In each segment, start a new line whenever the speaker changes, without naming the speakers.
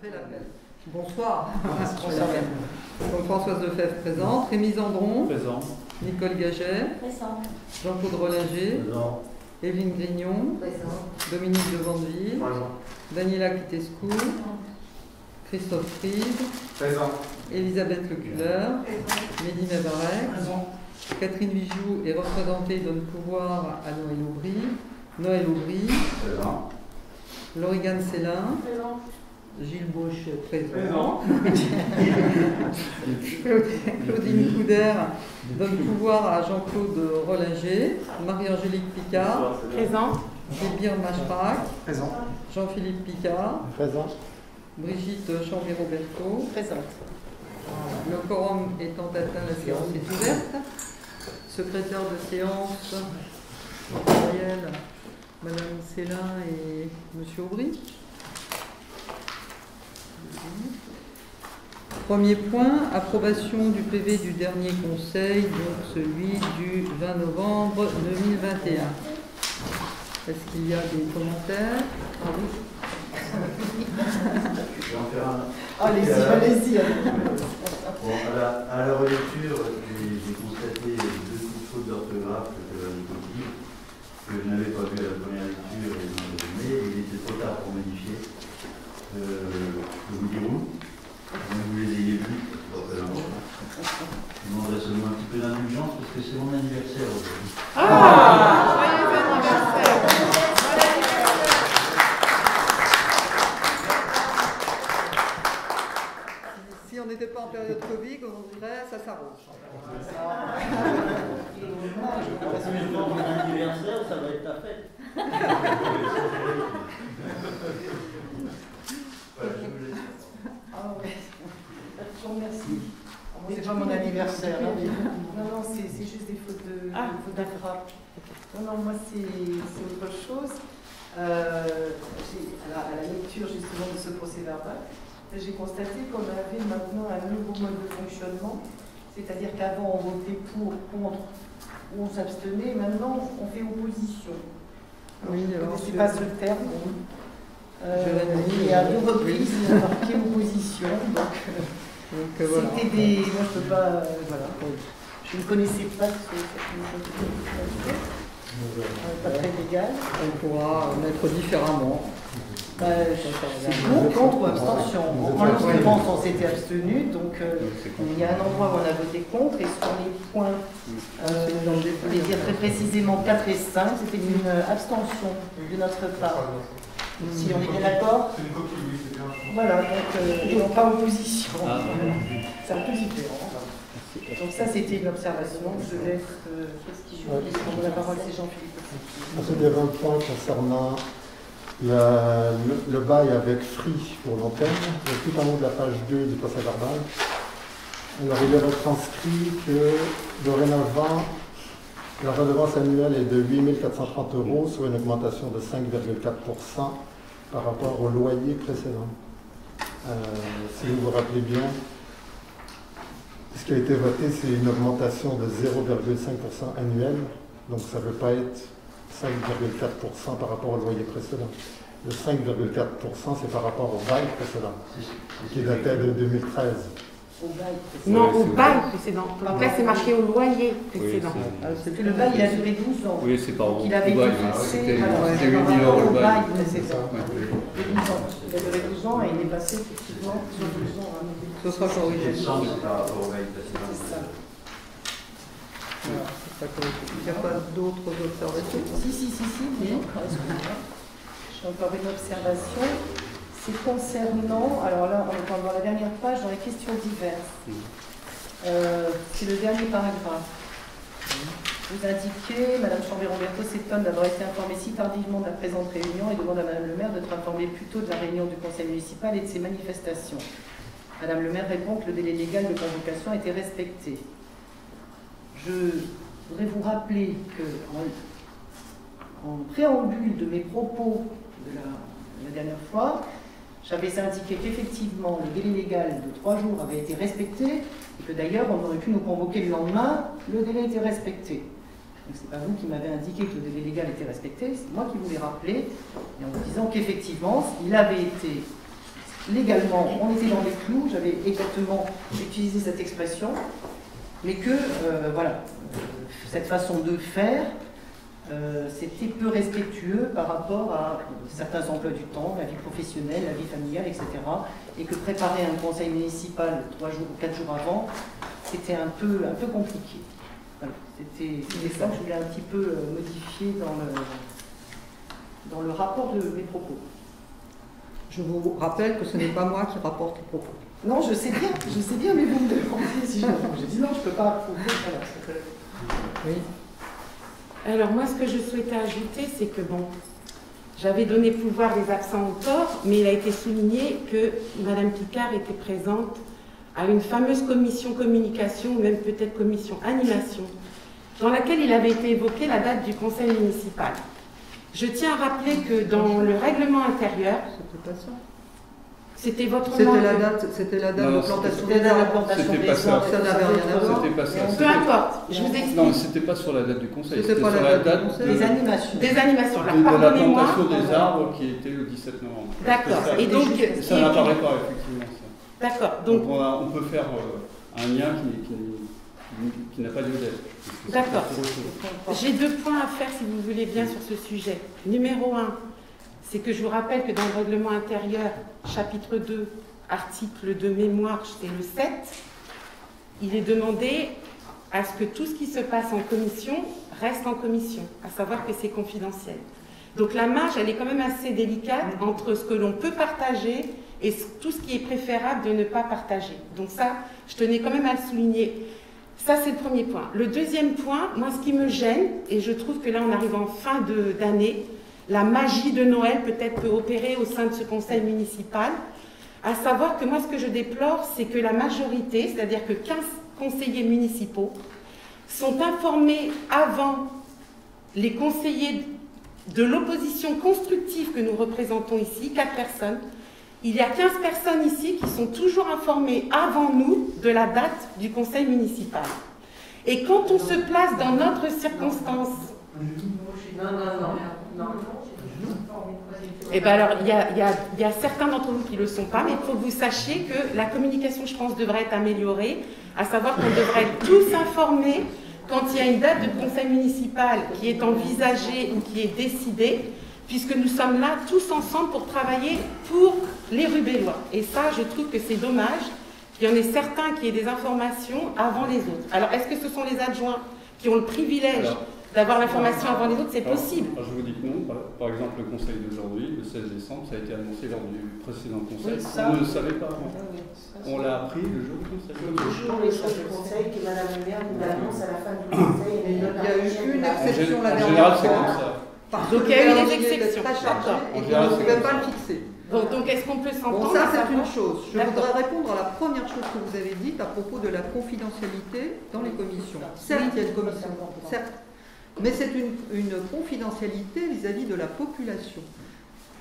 fait l'appel. Bonsoir. Donc Françoise Lefebvre présente, Rémi Zandron.
Présent.
Nicole Gaget.
Présent.
Jean-Claude Rollinger.
Présent.
Evelyne Grignon.
Présent.
Dominique de Vandeville.
Présent.
Daniela Kitescu. Christophe Fried.
Présent.
Elisabeth Leculer. Mehdi Mebarek.
Présent.
Catherine Vijoux est représentée et donne pouvoir à Noël Aubry. Noël Aubry.
Présent.
Laurigane Célin.
Présent.
Gilles Bauche présent.
Présent.
Claudine Couder donne pouvoir à Jean-Claude Rollinger. Marie-Angélique Picard.
Présent.
Débir Machrak.
Présent.
Jean-Philippe Picard.
Présent.
Brigitte Chambi-Roberto.
Présente.
Le quorum étant atteint, la séance est ouverte. Secrétaire de séance, Gabriel, Madame Célin et Monsieur Aubry. Premier point, approbation du PV du dernier conseil, donc celui du 20 novembre 2021. Est-ce qu'il y a des commentaires? Ah oui.
Allez-y, allez-y.
Bon, à la relecture, j'ai constaté deux petites fautes d'orthographe de la copie que je n'avais pas vu à la première lecture et dans le donné. Il était trop tard pour modifier. Je vous dis où, vous les ayez vus. Je demanderai seulement un petit peu d'indulgence parce que c'est mon anniversaire aujourd'hui.
Joyeux anniversaire.
Si on n'était pas en période Covid, on dirait ça s'arrose.
Mon anniversaire, ça va être ta fête.
Ah ouais. Je vous remercie. C'est pas mon anniversaire. Non, c'est juste des fautes de frappe. Non, moi c'est autre chose. À la lecture justement de ce procès verbal, j'ai constaté qu'on avait maintenant un nouveau mode de fonctionnement. C'est-à-dire qu'avant on votait pour, contre ou on s'abstenait, maintenant on fait opposition.
Oui, alors,
c'est pas ce terme.
Jérémy,
et à deux reprises, il a marqué opposition. Donc
voilà.
c'était des. Moi je peux pas. Voilà. Je ne connaissais pas cette pas très légal.
On pourra mettre différemment.
C'est pour, contre ou abstention. En l'occurrence, on s'était abstenu, donc il y a un endroit où on a voté contre, et sur les points, je vais dire très précisément 4 et 5, c'était une abstention de notre part. Si on est bien d'accord.
C'est une coquille, oui, c'est bien.
Voilà, donc et non pas opposition. C'est un peu différent. Donc ça, c'était une observation. Je laisse. Qu'est-ce qui joue? La parole, c'est Jean-Philippe.
Il y avait un point concernant le bail avec Free pour l'antenne, tout en haut de la page 2 du procès verbal. Alors il est retranscrit que dorénavant, la redevance annuelle est de 8 430 €, soit une augmentation de 5,4% par rapport au loyer précédent. Si vous vous rappelez bien, ce qui a été voté, c'est une augmentation de 0,5% annuel, donc ça ne veut pas être 5,4% par rapport au loyer précédent. Le 5,4%, c'est par rapport au bail précédent, qui datait de 2013.
Au bail précédent.
Non, au bail précédent. Donc là, c'est marqué au loyer précédent.
Parce que le bail, il a duré 12 ans.
Oui, c'est pas
Donc, il avait été fixé.
C'était 8
par
000
rapport
€
au
le bail.
bail précédent. De 12 ans. Il a duré 12 ans et il est passé effectivement sur 12 ans.
Ce sera corrigé.
C'est par rapport au bail précédent.
C'est ça.
Voilà, ce sera corrigé. Il n'y a pas d'autres observations?
Si, oui. J'ai encore une observation. C'est concernant, alors là, on est dans la dernière page, dans les questions diverses. C'est le dernier paragraphe. Vous indiquez, Madame Chambi-Roberto s'étonne d'avoir été informée si tardivement de la présente réunion et demande à Madame le maire d'être informée plus tôt de la réunion du conseil municipal et de ses manifestations. Madame le maire répond que le délai légal de convocation a été respecté. Je voudrais vous rappeler que, en préambule de mes propos de la dernière fois, j'avais indiqué qu'effectivement le délai légal de 3 jours avait été respecté et que d'ailleurs on aurait pu nous convoquer le lendemain, le délai était respecté. Donc c'est pas vous qui m'avez indiqué que le délai légal était respecté, c'est moi qui vous l'ai rappelé, et en vous disant qu'effectivement il avait été légalement, on était dans les clous, j'avais exactement utilisé cette expression, mais que, voilà, cette façon de faire, c'était peu respectueux par rapport à certains emplois du temps, la vie professionnelle, la vie familiale, etc. Et que préparer un conseil municipal 3 jours ou 4 jours avant, c'était un peu compliqué. Voilà, c'était ça que je voulais un petit peu modifier dans le rapport de mes propos.
Je vous rappelle que ce n'est pas moi qui rapporte les propos.
Non, je sais bien, mais vous me demandez si je dis non, je ne peux pas approuver. Voilà,
oui.
Alors moi, ce que je souhaitais ajouter, c'est que bon, j'avais donné pouvoir des absents au tort, mais il a été souligné que Madame Picard était présente à une fameuse commission communication, ou même peut-être commission animation, dans laquelle il avait été évoqué la date du conseil municipal. Je tiens à rappeler que dans le règlement intérieur,
C'était pas ça.
c'était votre
C'était
nom.
la date de plantation des
C'était la
arbres.
plantation
C'était
des
pas ça.
arbres.
Ça n'avait rien à voir.
C'était pas ça.
Peu importe, je vous explique.
Non, c'était pas sur la date du conseil.
C'était pas
sur
la date du conseil.
Des animations.
Des animations. Alors,
de la
pardonnez-moi.
plantation des arbres qui était le 17 novembre.
D'accord. Et donc,
Ça n'apparaît pas, effectivement. Ça.
d'accord.
Donc
Donc,
on peut faire un lien qui n'a pas lieu d'être.
d'accord. J'ai 2 points à faire, si vous voulez bien, sur ce sujet. Numéro 1, c'est que je vous rappelle que dans le règlement intérieur, chapitre 2, article de mémoire, c'est le 7, il est demandé à ce que tout ce qui se passe en commission reste en commission, à savoir que c'est confidentiel. Donc la marge, elle est quand même assez délicate entre ce que l'on peut partager et tout ce qui est préférable de ne pas partager. Donc ça, je tenais quand même à le souligner. Ça, c'est le premier point. Le deuxième point, moi, ce qui me gêne, et je trouve que là, on arrive en fin d'année, la magie de Noël peut-être peut opérer au sein de ce conseil municipal, à savoir que moi, ce que je déplore, c'est que la majorité, c'est-à-dire que 15 conseillers municipaux, sont informés avant les conseillers de l'opposition constructive que nous représentons ici, 4 personnes. Il y a 15 personnes ici qui sont toujours informées avant nous de la date du conseil municipal. Et quand on se place dans notre circonstance... Non. Eh bien alors, il y a certains d'entre vous qui ne le sont pas, mais il faut que vous sachiez que la communication, je pense, devrait être améliorée, à savoir qu'on devrait être tous informés quand il y a une date de conseil municipal qui est envisagée ou qui est décidée, puisque nous sommes là tous ensemble pour travailler pour les Rubellois. Et ça, je trouve que c'est dommage qu'il y en ait certains qui aient des informations avant les autres. Alors, est-ce que ce sont les adjoints qui ont le privilège d'avoir l'information avant les autres? C'est possible.
Alors, je vous dis que non. Par exemple, le conseil d'aujourd'hui, le 16 décembre, ça a été annoncé lors du précédent conseil.
Oui, ça.
On ne le savait pas avant. On l'a appris le jour du conseil.
Toujours les choses du conseil que Madame le maire nous annonce à la fin du conseil.
Il y a eu une exception la
En
dernière
général, c'est
fois.
comme ça.
Parce
Donc,
que
il y a eu
le
des
calendrier était
exceptions.
très chargé
D'accord.
et
En
qu'on
général,
ne
c'est
pouvait
comme
pas
ça.
le fixer.
Donc est-ce qu'on peut s'entendre?
Bon, ça,
à
c'est
savoir-
une chose. Je
D'accord.
voudrais répondre à la première chose que vous avez dite à propos de la confidentialité dans les commissions. Certes, il y a une commission, certes, mais c'est une confidentialité vis-à-vis de la population.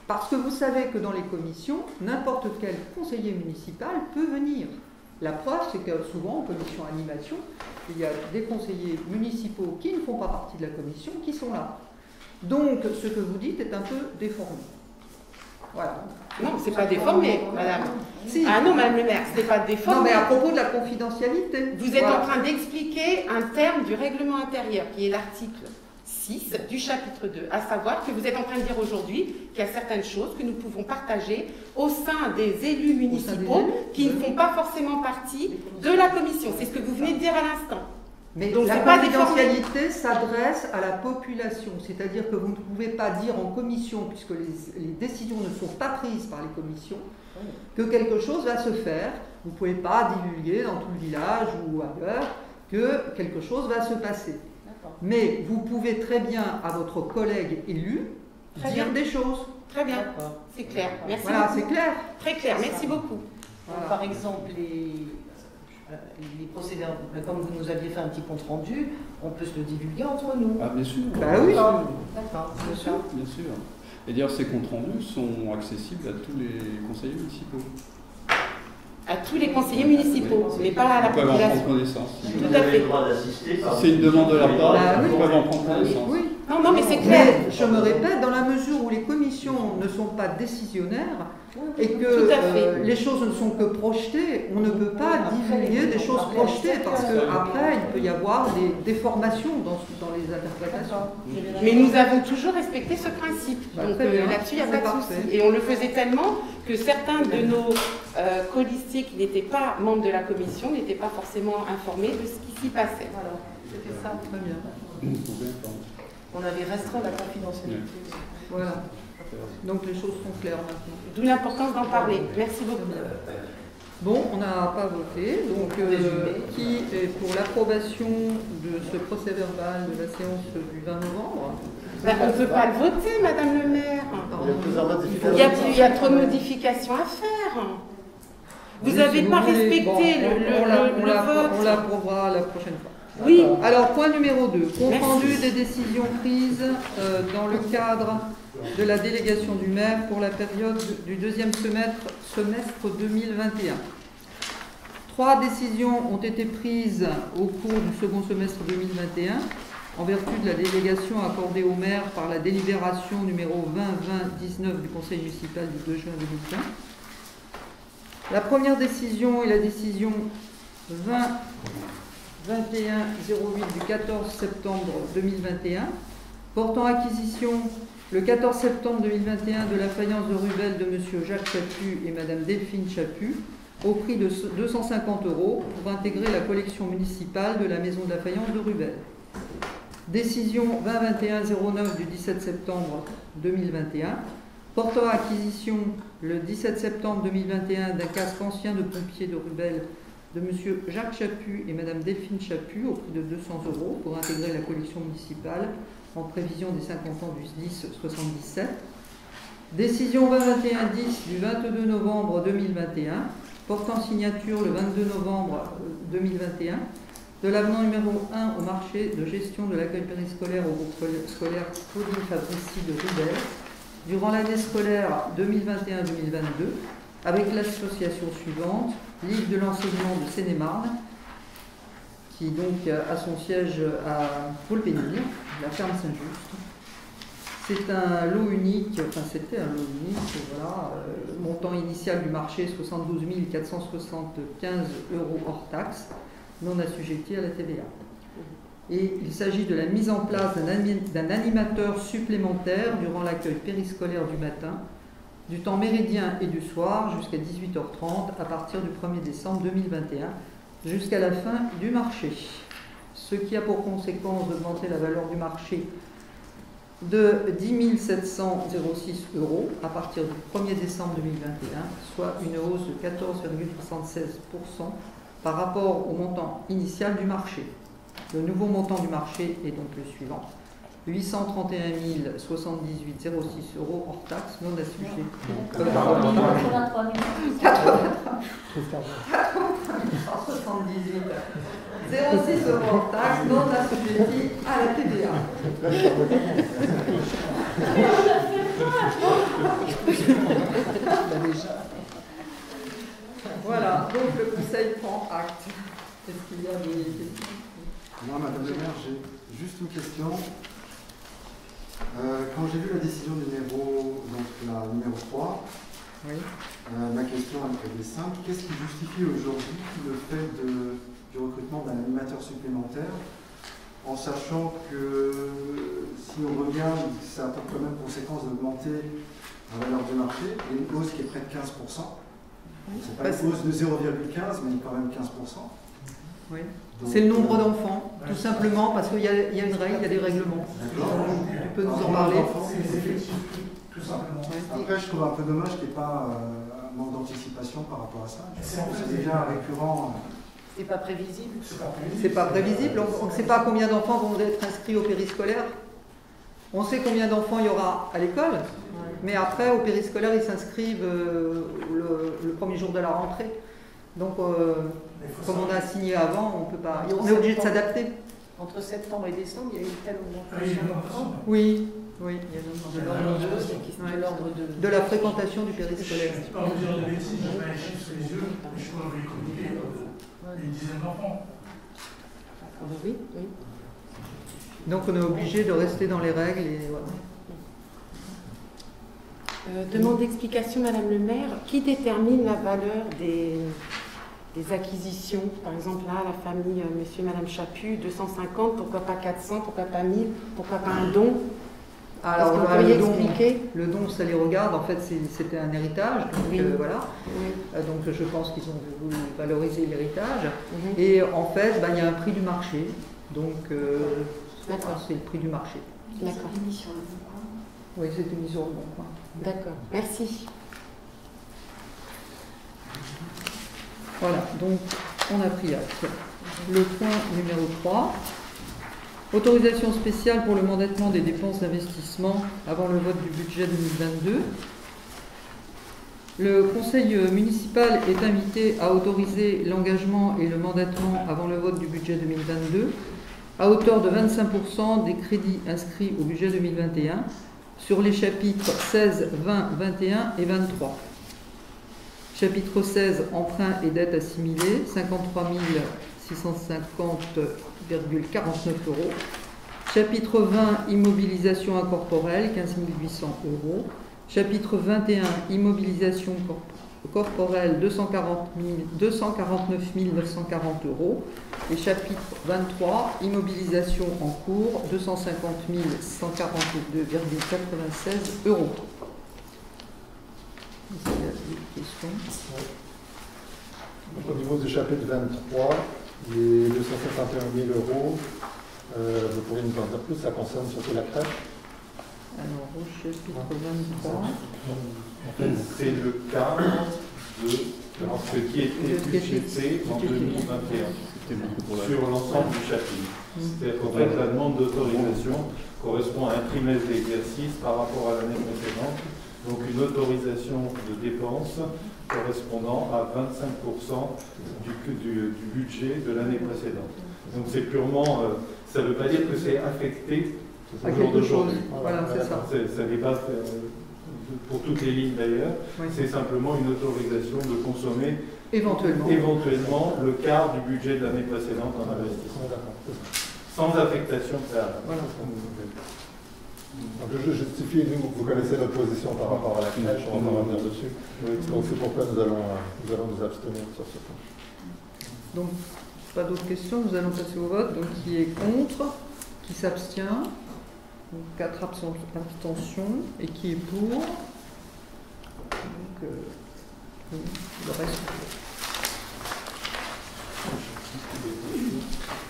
Parce que vous savez que dans les commissions, n'importe quel conseiller municipal peut venir. La preuve, c'est que souvent, en commission animation, il y a des conseillers municipaux qui ne font pas partie de la commission qui sont là. Donc, ce que vous dites est un peu déformé. Voilà.
Non, c'est pas déformé, madame.
Si.
Ah non, madame le maire, c'est pas déformé.
Non, mais à propos de la confidentialité.
Vous êtes
voilà.
en train d'expliquer un terme du règlement intérieur, qui est l'article 6 du chapitre 2, à savoir que vous êtes en train de dire aujourd'hui qu'il y a certaines choses que nous pouvons partager au sein des élus municipaux qui ne font pas forcément partie de la commission. C'est ce que vous venez de dire à l'instant.
Mais
Donc,
la
c'est pas
confidentialité s'adresse à la population, c'est-à-dire que vous ne pouvez pas dire en commission, puisque les décisions ne sont pas prises par les commissions, que quelque chose va se faire. Vous ne pouvez pas divulguer dans tout le village ou ailleurs que quelque chose va se passer. Mais vous pouvez très bien, à votre collègue élu,
Très
dire
bien.
des choses.
Très bien, c'est clair. Merci
Voilà,
beaucoup.
c'est clair.
Très clair, merci beaucoup.
Voilà.
Par exemple, les procédés, comme vous nous aviez fait un petit compte rendu, on peut se le divulguer entre nous.
Ah, bien sûr.
Bah oui.
D'accord,
Bien sûr.
Bien sûr. Et d'ailleurs, ces comptes rendus sont accessibles à tous les conseillers municipaux.
À tous les conseillers municipaux, mais pas à la
Ils peuvent en prendre
population.
connaissance.
Si
Tout
vous
à
avez
fait.
le droit d'assister,
C'est une demande de leur part,
Bah oui.
ils peuvent en prendre connaissance.
Oui.
Non, non, mais c'est clair.
Mais je me répète, dans la mesure où les commissions ne sont pas décisionnaires et
Tout
que
à fait.
les choses ne sont que projetées. On ne peut pas divulguer des choses projetées parce qu'après, il peut y avoir des déformations dans les interprétations.
Mais nous avons toujours respecté ce principe.
Bah,
Donc
très bien.
là-dessus, il n'y a
C'est
pas de
parfait.
souci. Et on le faisait tellement que certains de nos colistiers qui n'étaient pas membres de la commission n'étaient pas forcément informés de ce qui s'y passait.
Voilà, c'était ça.
Très bien.
On avait restreint la confidentialité.
Voilà. Donc les choses sont claires maintenant.
D'où l'importance d'en parler. Merci beaucoup.
Bon, on n'a pas voté, donc qui est pour l'approbation de ce procès verbal de la séance du 20 novembre?
Ben, on ne peut pas le voter, Madame le maire.
Il y a plusieurs modifications.
Il y a trop de modifications à faire. Vous
Oui,
n'avez
si
pas
voulez.
respecté
Bon,
le vote.
On l'approuvera la prochaine fois.
Oui.
Alors, point numéro 2, compte
Merci.
rendu des décisions prises dans le cadre de la délégation du maire pour la période du deuxième semestre 2021. 3 décisions ont été prises au cours du second semestre 2021 en vertu de la délégation accordée au maire par la délibération numéro 20-20-19 du Conseil municipal du 2 juin 2020. La première décision est la décision 20-21-08 du 14 septembre 2021, portant acquisition le 14 septembre 2021 de la faïence de Rubel de M. Jacques Chaput et Mme Delphine Chaput au prix de 250 € pour intégrer la collection municipale de la maison de la faïence de Rubel. Décision 20-21-09 du 17 septembre 2021, portant acquisition le 17 septembre 2021 d'un casque ancien de pompier de Rubel de M. Jacques Chaput et Mme Delphine Chaput au prix de 200 € pour intégrer la collection municipale en prévision des 50 ans du SDIS 77. Décision 2021-10 du 22 novembre 2021, portant signature le 22 novembre 2021 de l'avenant numéro 1 au marché de gestion de l'accueil périscolaire au groupe scolaire Claudine Fabrici de Rubel durant l'année scolaire 2021-2022 avec l'association suivante, Ligue de l'enseignement de Seine-et-Marne, qui donc a son siège à Paul-Pénil, la ferme Saint-Just. C'est un lot unique, enfin c'était un lot unique, voilà, montant initial du marché 72 475 € hors taxe, non assujetti à la TVA. Et il s'agit de la mise en place d'un animateur supplémentaire durant l'accueil périscolaire du matin, du temps méridien et du soir jusqu'à 18h30 à partir du 1er décembre 2021 jusqu'à la fin du marché. Ce qui a pour conséquence d'augmenter la valeur du marché de 10 706 € à partir du 1er décembre 2021, soit une hausse de 14,76% par rapport au montant initial du marché. Le nouveau montant du marché est donc le suivant: 831 078,06 € hors taxe non assujettis. 0,6 € hors taxe non assujettis à la TVA. Voilà, donc le Conseil prend acte. Est-ce qu'il y a des questions?
Moi, Madame le maire, j'ai juste une question. Quand j'ai vu la décision numéro 3,
Oui.
ma question elle est simple. Qu'est-ce qui justifie aujourd'hui le fait du recrutement d'un animateur supplémentaire, en sachant que si on regarde, ça a pour quand même conséquence d'augmenter la valeur du marché, et une hausse qui est près de 15%. C'est pas une hausse de 0,15, mais quand même 15%.
Oui. C'est le nombre d'enfants, tout simplement, parce qu'il y a une règle, il y a des règlements. Tu peux nous en parler?
Tout simplement.
Après, je trouve un peu dommage qu'il n'y ait pas un manque d'anticipation par rapport à ça. C'est déjà récurrent.
C'est pas prévisible.
C'est pas prévisible. On ne sait pas combien d'enfants vont être inscrits au périscolaire. On sait combien d'enfants il y aura à l'école, mais après, au périscolaire, ils s'inscrivent le premier jour de la rentrée. Donc, comme on a signé avant, on peut pas. On est obligé de s'adapter.
Entre septembre et décembre, il y a eu telle augmentation.
Oui, il y a
de l'ordre
de la fréquentation du périscolaire.
Je ne sais pas vous dire de bêtises, je n'ai pas les chiffres sous les yeux, mais je crois que vous communiqué une dizaine d'enfants.
Oui.
Donc on est obligé de rester dans les règles. Et, voilà.
Demande d'explication, Madame le maire. Qui détermine la valeur des acquisitions? Par exemple, là, la famille Monsieur et Madame Chaput, 250, pourquoi pas 400, pourquoi pas 1000, pourquoi pas un don?
Alors,
vous pourriez expliquer?
le don, ça les regarde. En fait, c'était un héritage. Donc,
Oui.
voilà.
Oui.
Donc, je pense qu'ils ont voulu valoriser l'héritage.
Mhm.
Et en fait, il y a un prix du marché. Donc,
D'accord.
c'est le prix du marché.
D'accord.
Oui, c'était mis sur le bon coin.
D'accord. Merci.
Voilà, donc on a pris acte. Le point numéro 3, autorisation spéciale pour le mandatement des dépenses d'investissement avant le vote du budget 2022. Le conseil municipal est invité à autoriser l'engagement et le mandatement avant le vote du budget 2022 à hauteur de 25% des crédits inscrits au budget 2021 sur les chapitres 16, 20, 21 et 23. Chapitre 16, emprunts et dettes assimilées, 53 650,49 €. Chapitre 20, immobilisation incorporelle, 15 800 €. Chapitre 21, immobilisation corporelle, 249 940 €. Et chapitre 23, immobilisation en cours, 250 142,96 €. Est-ce qu'il y a des questions?
Donc, au niveau du chapitre 23, les 251 000 €, vous pourriez nous en dire plus, ça concerne surtout la crèche?
Alors, au chapitre 23.
En fait, c'est le cas de ce qui était budgété en 2021 sur l'ensemble du chapitre. C'est-à-dire qu'en fait, la demande d'autorisation correspond à un trimestre d'exercice par rapport à l'année précédente. Donc une autorisation de dépenses correspondant à 25% du budget de l'année précédente. Donc c'est purement, ça ne veut pas dire que c'est affecté
À
au jour
quelque chose.
d'aujourd'hui.
Voilà, c'est ça.
Ça n'est pas pour toutes les lignes d'ailleurs,
Oui.
c'est simplement une autorisation de consommer
Éventuellement.
le quart du budget de l'année précédente en investissement. Sans affectation préalable.
Voilà.
Donc, je justifie, vous connaissez notre position par rapport à la crèche, on va revenir dessus. Donc c'est pourquoi nous allons nous abstenir sur ce point.
Donc, pas d'autres questions, nous allons passer au vote. Donc, qui est contre? Qui s'abstient? Donc, 4 abstentions. Et qui est pour? Donc, le reste.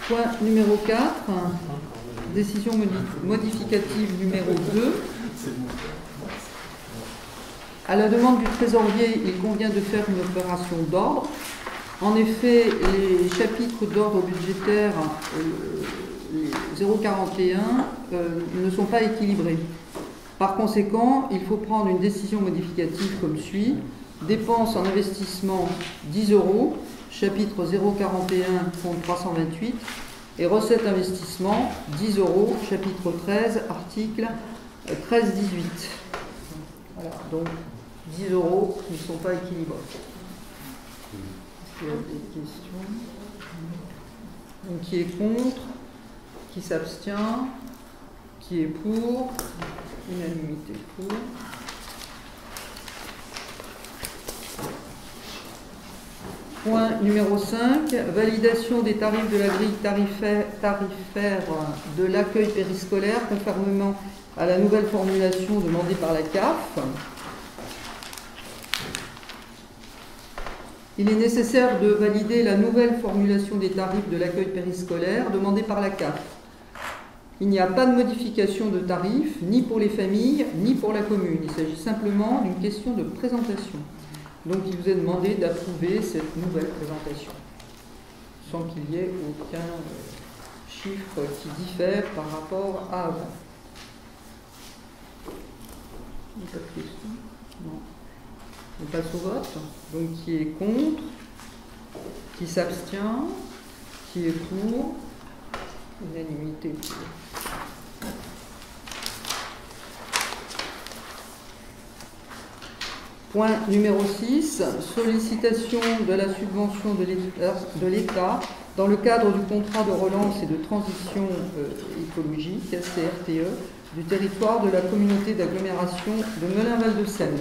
Point numéro 4. Décision modificative numéro 2. À la demande du trésorier, il convient de faire une opération d'ordre. En effet, les chapitres d'ordre budgétaire, les 041, ne sont pas équilibrés. Par conséquent, il faut prendre une décision modificative comme suit. Dépenses en investissement 10 €, chapitre 041, compte 328. Et recettes investissement, 10 €, chapitre 13, article 13-18. Voilà, donc 10 € qui ne sont pas équilibrés. Est-ce qu'il y a des questions? Donc, qui est contre? Qui s'abstient? Qui est pour? Unanimité pour. Point numéro 5, validation des tarifs de la grille tarifaire de l'accueil périscolaire conformément à la nouvelle formulation demandée par la CAF. Il est nécessaire de valider la nouvelle formulation des tarifs de l'accueil périscolaire demandée par la CAF. Il n'y a pas de modification de tarifs, ni pour les familles, ni pour la commune. Il s'agit simplement d'une question de présentation. Donc il vous est demandé d'approuver cette nouvelle présentation, sans qu'il y ait aucun chiffre qui diffère par rapport à avant. Il n'y a pas de questions? Non. On passe au vote. Donc qui est contre? Qui s'abstient? Qui est pour? Unanimité pour. Point numéro 6, sollicitation de la subvention de l'État dans le cadre du contrat de relance et de transition écologique, CRTE, du territoire de la communauté d'agglomération de Melun-Val-de-Seine.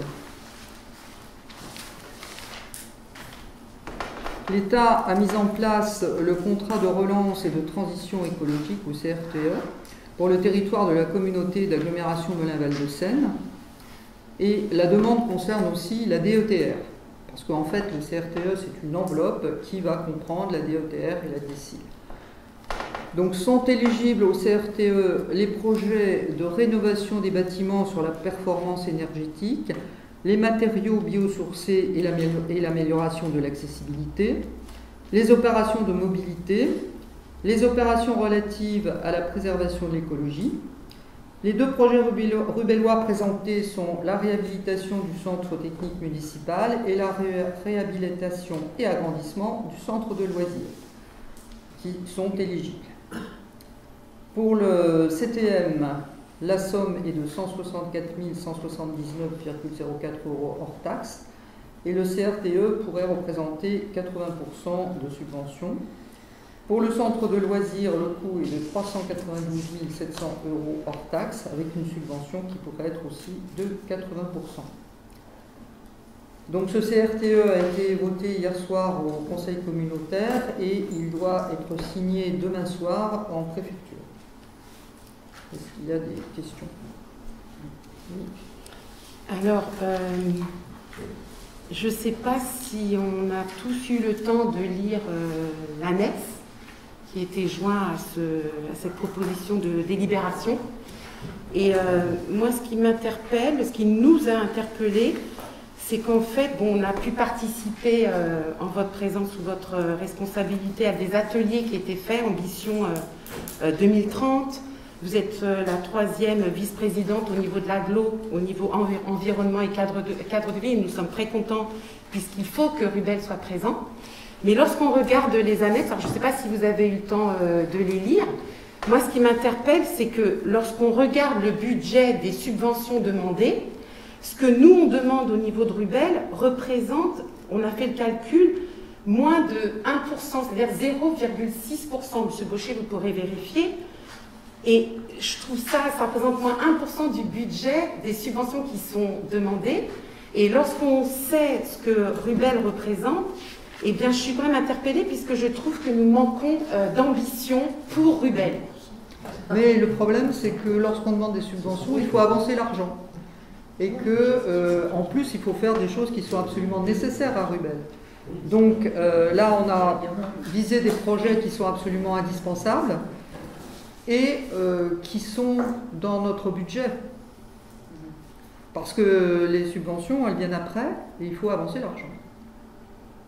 L'État a mis en place le contrat de relance et de transition écologique, ou CRTE, pour le territoire de la communauté d'agglomération Melun-Val-de-Seine. Et la demande concerne aussi la DETR, parce qu'en fait, le CRTE, c'est une enveloppe qui va comprendre la DETR et la DSIL. Donc sont éligibles au CRTE les projets de rénovation des bâtiments sur la performance énergétique, les matériaux biosourcés et l'amélioration de l'accessibilité, les opérations de mobilité, les opérations relatives à la préservation de l'écologie. Les deux projets rubellois présentés sont la réhabilitation du centre technique municipal et la réhabilitation et agrandissement du centre de loisirs, qui sont éligibles. Pour le CTM, la somme est de 164 179,04 € hors taxe et le CRTE pourrait représenter 80% de subvention. Pour le centre de loisirs, le coût est de 392 700 € hors taxe avec une subvention qui pourrait être aussi de 80%. Donc ce CRTE a été voté hier soir au Conseil communautaire et il doit être signé demain soir en préfecture. Est-ce qu'il y a des questions?
Alors, je ne sais pas si on a tous eu le temps de lire l'annexe qui était joint à cette proposition de délibération. Et moi, ce qui m'interpelle, ce qui nous a interpellés, c'est qu'en fait, bon, on a pu participer en votre présence ou votre responsabilité à des ateliers qui étaient faits, Ambition 2030. Vous êtes la troisième vice-présidente au niveau de l'agglo, au niveau environnement et cadre de vie. Et nous sommes très contents puisqu'il faut que Rubel soit présent. Mais lorsqu'on regarde les annexes, alors je ne sais pas si vous avez eu le temps de les lire, moi ce qui m'interpelle, c'est que lorsqu'on regarde le budget des subventions demandées, ce que nous on demande au niveau de Rubel représente, on a fait le calcul, moins de 1%, c'est-à-dire 0,6%. Monsieur Baucher, vous pourrez vérifier. Et je trouve ça représente moins 1% du budget des subventions qui sont demandées. Et lorsqu'on sait ce que Rubel représente, eh bien, je suis quand même interpellée puisque je trouve que nous manquons d'ambition pour Rubel.
Mais le problème, c'est que lorsqu'on demande des subventions, il faut avancer l'argent. Et que, en plus, il faut faire des choses qui sont absolument nécessaires à Rubel. Donc là, on a visé des projets qui sont absolument indispensables et qui sont dans notre budget. Parce que les subventions, elles viennent après et il faut avancer l'argent.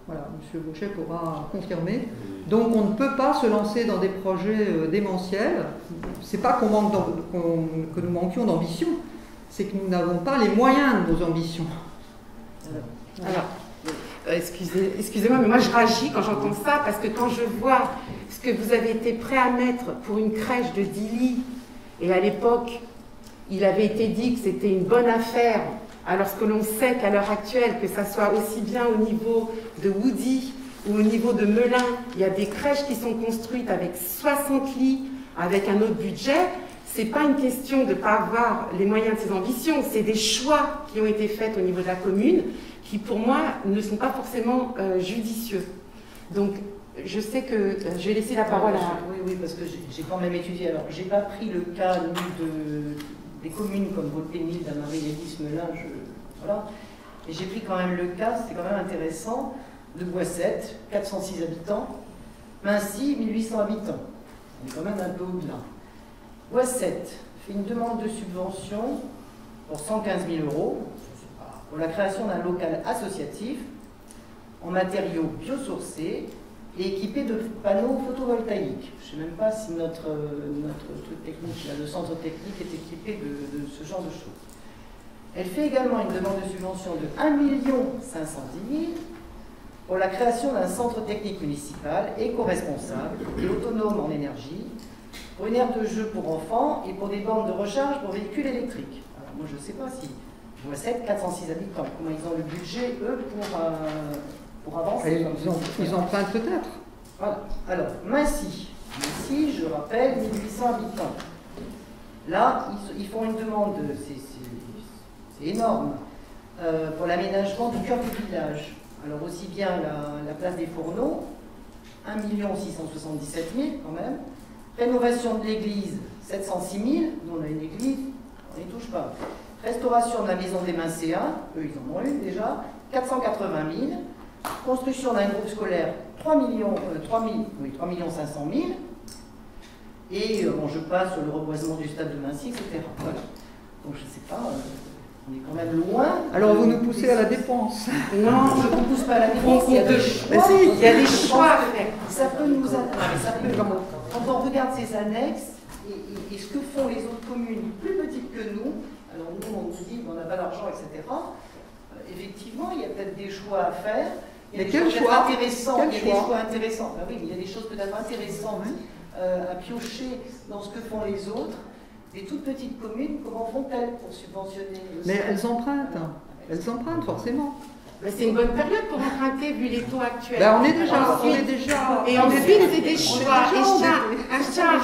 Voilà, M. Baucher pourra confirmer. Donc on ne peut pas se lancer dans des projets démentiels. C'est pas qu'on manque que nous manquions d'ambition, c'est que nous n'avons pas les moyens de nos ambitions.
Alors, excusez-moi, mais moi je réagis quand j'entends ça, parce que quand je vois ce que vous avez été prêt à mettre pour une crèche de 10 lits, et à l'époque, il avait été dit que c'était une bonne affaire, alors que l'on sait qu'à l'heure actuelle, que ça soit aussi bien au niveau de Woody ou au niveau de Melun, il y a des crèches qui sont construites avec 60 lits, avec un autre budget. C'est pas une question de ne pas avoir les moyens de ses ambitions, c'est des choix qui ont été faits au niveau de la commune, qui pour moi ne sont pas forcément judicieux. Donc je sais que je vais laisser la parole à...
Oui, parce que j'ai quand même étudié. Alors, j'ai pas pris le cas des communes comme Vaude-Pénil, Damary, Lévis, Melun, voilà. Et j'ai pris quand même le cas, c'est quand même intéressant, de Boissette, 406 habitants, Mincy, 1800 habitants. On est quand même un peu au-delà. Boissette fait une demande de subvention pour 115 000 € pour la création d'un local associatif en matériaux biosourcés et équipé de panneaux photovoltaïques. Je ne sais même pas si notre truc technique, là, le centre technique est équipé de ce genre de choses. Elle fait également une demande de subvention de 1 510 000 € pour la création d'un centre technique municipal éco-responsable et autonome en énergie, pour une aire de jeu pour enfants et pour des bornes de recharge pour véhicules électriques. Alors moi je ne sais pas si Boissette, 406 habitants, comment ils ont le budget, eux, pour avancer.
Ils empruntent peut-être.
Voilà. Alors, Mincy, je rappelle, 1800 habitants. Là, ils font une demande, c'est énorme, pour l'aménagement du cœur du village. Alors aussi bien la place des Fourneaux, 1 677 000 quand même. Rénovation de l'église, 706 000. Nous, on a une église, on n'y touche pas. Restauration de la maison des Mancéens, eux, ils en ont une déjà, 480 000. Construction d'un groupe scolaire, 3 500 000. Et bon, je passe sur le reboisement du stade de Nancy, etc. Voilà. Donc je ne sais pas, on est quand même loin.
Alors vous nous poussez à la dépense.
Non, je ne vous pousse pas à la dépense. Il y a des choix.
Mais si,
il y a des choix à faire.
Ça peut nous quand on regarde ces annexes et ce que font les autres communes plus petites que nous, alors nous on nous dit qu'on n'a pas d'argent, etc. Effectivement, il y a peut-être des choix à faire. Il y a des choses intéressantes. Il y a des choix intéressants. Ben oui, mais il y a des choses peut-être intéressantes à piocher dans ce que font les autres. Les toutes petites communes, comment font-elles pour subventionner le
Mais elles empruntent. Elles empruntent forcément.
C'est une bonne période pour emprunter vu les taux actuels.
Ben on est déjà.
Et ensuite, c'est des choix. Et je tiens à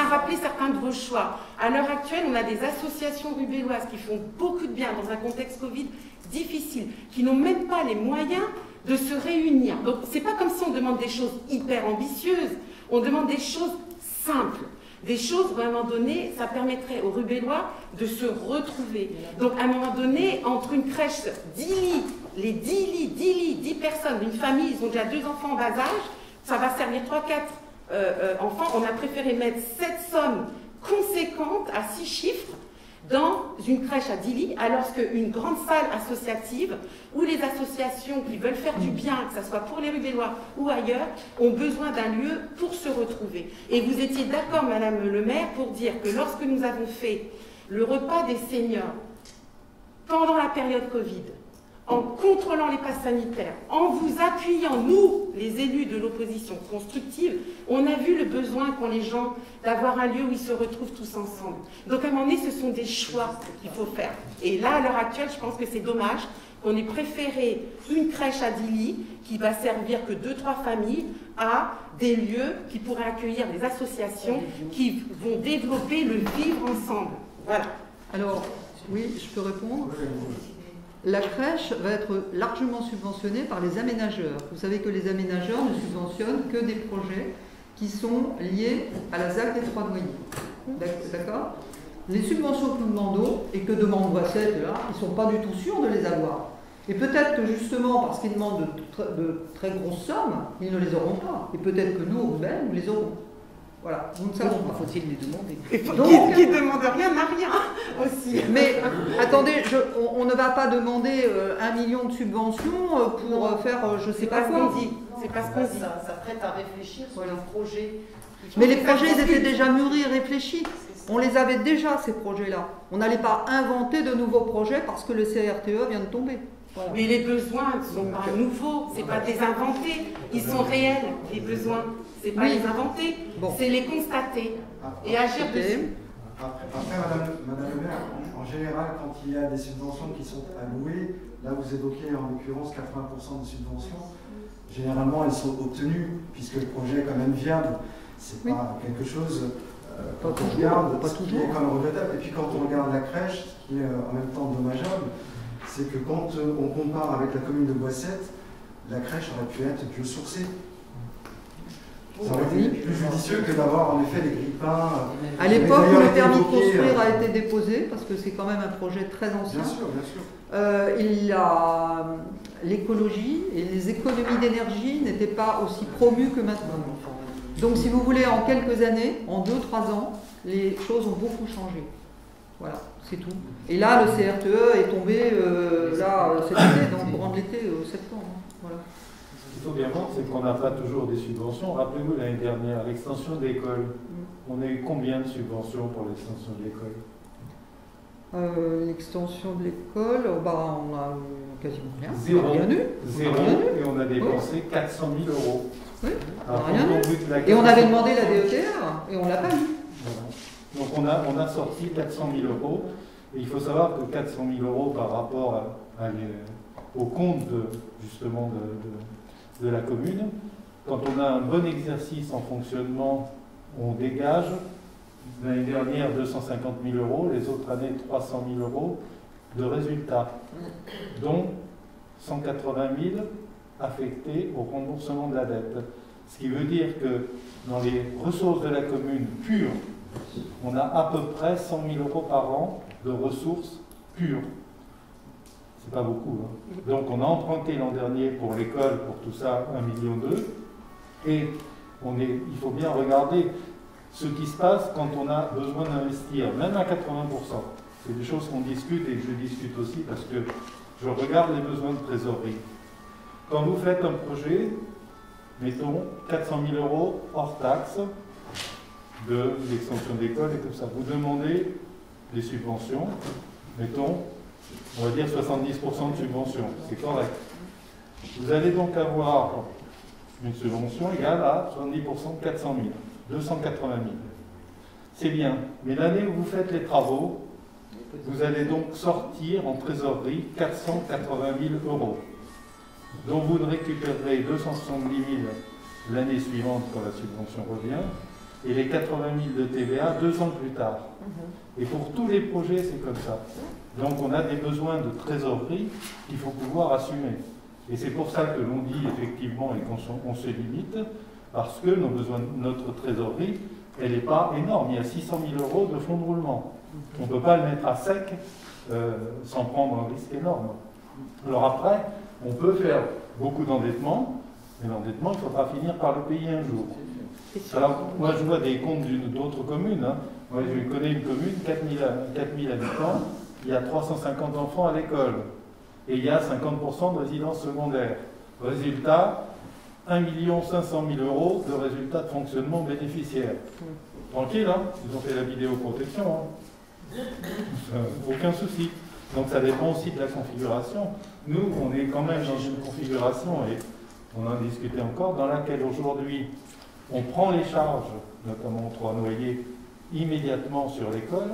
rappeler certains de vos choix. À l'heure actuelle, on a des associations rubelloises qui font beaucoup de bien dans un contexte Covid difficile, qui n'ont même pas les moyens de se réunir. Donc, c'est pas comme si on demande des choses hyper ambitieuses. On demande des choses simples. Des choses où, à un moment donné, ça permettrait aux Rubellois de se retrouver. Donc, à un moment donné, entre une crèche, 10 lits, les 10 personnes d'une famille, ils ont déjà 2 enfants en bas âge, ça va servir 3-4 enfants. On a préféré mettre cette somme conséquente à 6 chiffres dans une crèche à 10 lits, alors qu'une grande salle associative, où les associations qui veulent faire du bien, que ce soit pour les Rubellois ou ailleurs, ont besoin d'un lieu pour se retrouver. Et vous étiez d'accord, Madame le maire, pour dire que lorsque nous avons fait le repas des seniors, pendant la période Covid, en contrôlant les passes sanitaires, en vous appuyant, nous, les élus de l'opposition constructive, on a vu le besoin qu'ont les gens d'avoir un lieu où ils se retrouvent tous ensemble. Donc à un moment donné, ce sont des choix qu'il faut faire. Et là, à l'heure actuelle, je pense que c'est dommage qu'on ait préféré une crèche à 10 lits qui va servir que 2-3 familles à des lieux qui pourraient accueillir des associations qui vont développer le vivre ensemble. Voilà.
Alors, oui, je peux répondre. La crèche va être largement subventionnée par les aménageurs. Vous savez que les aménageurs ne subventionnent que des projets qui sont liés à la ZAC des Trois Noyers. D'accord ? Les subventions que nous demandons, et que demande Boissette, là, ils ne sont pas du tout sûrs de les avoir. Et peut-être que justement, parce qu'ils demandent de très grosses sommes, ils ne les auront pas. Et peut-être que nous, Roubaix, nous les aurons. Voilà, nous ne savons pas.
Faut-il les demander?
Donc, qui ne demande rien n'a rien aussi.
Mais attendez, on ne va pas demander 1 million de subventions pour faire je ne sais pas quoi.
C'est pas ce qu'on dit.
Ça prête à réfléchir sur les projets.
Mais les projets, ils étaient déjà mûris et réfléchis. On les avait déjà, ces projets-là. On n'allait pas inventer de nouveaux projets parce que le CRTE vient de tomber.
Voilà. Mais les besoins ne sont pas nouveaux, c'est pas des inventés. Ils sont réels, les besoins. C'est pas les inventer, c'est les constater et agir dessus.
Après, Madame le maire, en général, quand il y a des subventions qui sont allouées, là vous évoquez en l'occurrence 80% de subventions, généralement elles sont obtenues, puisque le projet est quand même viable. C'est pas quelque chose quand on regarde, qui est quand même regrettable. Et puis quand on regarde la crèche, ce qui est en même temps dommageable, c'est que quand on compare avec la commune de Boissette, la crèche aurait pu être biosourcée. Ça aurait été plus judicieux que d'avoir en effet les grippins.
À l'époque où le permis de construire a été déposé, parce que c'est quand même un projet très ancien,
bien sûr.
Il y a l'écologie et les économies d'énergie n'étaient pas aussi promues que maintenant. Donc si vous voulez, en quelques années, en 2-3 ans, les choses ont beaucoup changé. Voilà, c'est tout. Et là, le CRTE est tombé là, cet été, dans le courant de l'été, septembre. Voilà.
Ce qu'il faut bien voir, c'est qu'on n'a pas toujours des subventions. Rappelez-vous l'année dernière, l'extension de l'école. On a eu combien de subventions pour l'extension de l'école?
L'extension de l'école, bah, on a quasiment rien.
Zéro.
On a rien eu.
Zéro. Et on a dépensé 400 000 euros.
Oui, on
alors,
n'a rien eu. Et on avait demandé la DETR et on ne l'a pas eu.
Voilà. Donc on a sorti 400 000 euros. Et il faut savoir que 400 000 euros par rapport au compte justement de la commune, quand on a un bon exercice en fonctionnement, on dégage L'année dernière, 250 000 euros, les autres années, 300 000 euros de résultats, dont 180 000 affectés au remboursement de la dette. Ce qui veut dire que dans les ressources de la commune pures, on a à peu près 100 000 euros par an de ressources pures. C'est pas beaucoup. Hein. Donc on a emprunté l'an dernier pour l'école, pour tout ça, 1,2 million. Et il faut bien regarder ce qui se passe quand on a besoin d'investir, même à 80%. C'est des choses qu'on discute et que je discute aussi parce que je regarde les besoins de trésorerie. Quand vous faites un projet, mettons 400 000 euros hors taxe de l'extension d'école et tout ça, vous demandez des subventions, mettons, on va dire 70% de subventions, c'est correct. Vous allez donc avoir une subvention égale à 70% de 400 000, 280 000. C'est bien, mais l'année où vous faites les travaux, vous allez donc sortir en trésorerie 480 000 euros, dont vous ne récupérerez 270 000 l'année suivante quand la subvention revient, et les 80 000 de TVA 2 ans plus tard. Et pour tous les projets, c'est comme ça. Donc on a des besoins de trésorerie qu'il faut pouvoir assumer. Et c'est pour ça que l'on dit effectivement et qu'on se limite, parce que nos besoins, notre trésorerie, elle n'est pas énorme. Il y a 600 000 euros de fonds de roulement. On ne peut pas le mettre à sec sans prendre un risque énorme. Alors après, on peut faire beaucoup d'endettement, mais l'endettement, il faudra finir par le payer un jour. Alors, moi, je vois des comptes d'autres communes. Hein. Moi, je connais une commune, 4000 habitants, il y a 350 enfants à l'école. Et il y a 50% de résidences secondaires. Résultat, 1 500 000 euros de résultats de fonctionnement bénéficiaires. Tranquille, hein, ils ont fait la vidéoprotection. Hein. Aucun souci. Donc ça dépend aussi de la configuration. Nous, on est quand même dans une configuration, et on en discutait encore, dans laquelle aujourd'hui, on prend les charges, notamment aux 3 noyers, immédiatement sur l'école,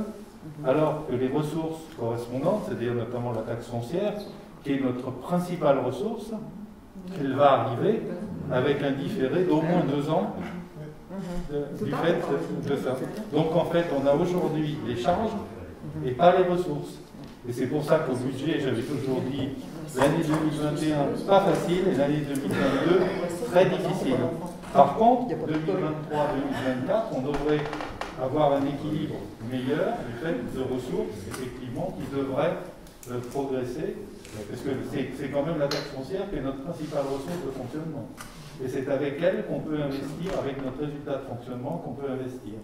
alors que les ressources correspondantes, c'est-à-dire notamment la taxe foncière, qui est notre principale ressource, elle va arriver avec un différé d'au moins 2 ans du fait de ça. Donc en fait, on a aujourd'hui les charges et pas les ressources. Et c'est pour ça qu'au budget, j'avais toujours dit, l'année 2021, pas facile, et l'année 2022, très difficile. Par contre, 2023-2024, on devrait avoir un équilibre meilleur du fait de ressources, effectivement, qui devraient progresser, parce que c'est quand même la taxe foncière qui est notre principale ressource de fonctionnement. Et c'est avec elle qu'on peut investir, avec notre résultat de fonctionnement, qu'on peut investir.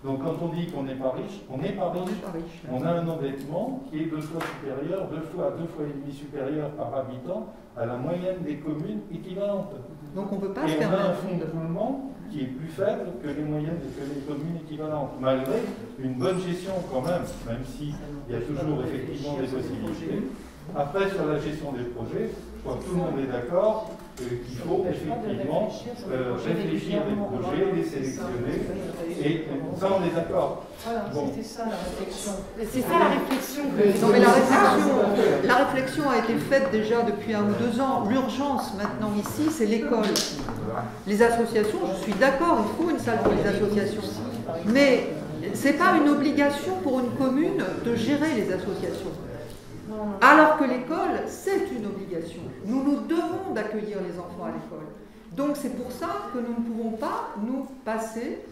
Donc quand on dit qu'on n'est pas riche, on n'est pas riche. On a un endettement qui est 2 fois supérieur, 2 fois et demi supérieur par habitant à la moyenne des communes équivalentes.
Donc on ne peut pas
et
se
on
permettre.
a un fonds de roulement qui est plus faible que les moyennes que les communes équivalentes, malgré une bonne gestion quand même s'il y a toujours effectivement des possibilités. Après, sur la gestion des projets, je crois que tout le monde est d'accord qu'il faut effectivement réfléchir des projets, les sélectionner, et ça on est d'accord.
Voilà, c'était ça la réflexion.
C'est ça la réflexion.
Non mais la réflexion a été faite déjà depuis 1 ou 2 ans. L'urgence maintenant ici, c'est l'école. Les associations, je suis d'accord, il faut une salle pour les associations. Mais ce n'est pas une obligation pour une commune de gérer les associations. Alors que l'école, c'est une obligation. Nous nous devons d'accueillir les enfants à l'école. Donc c'est pour ça que nous ne pouvons pas nous passer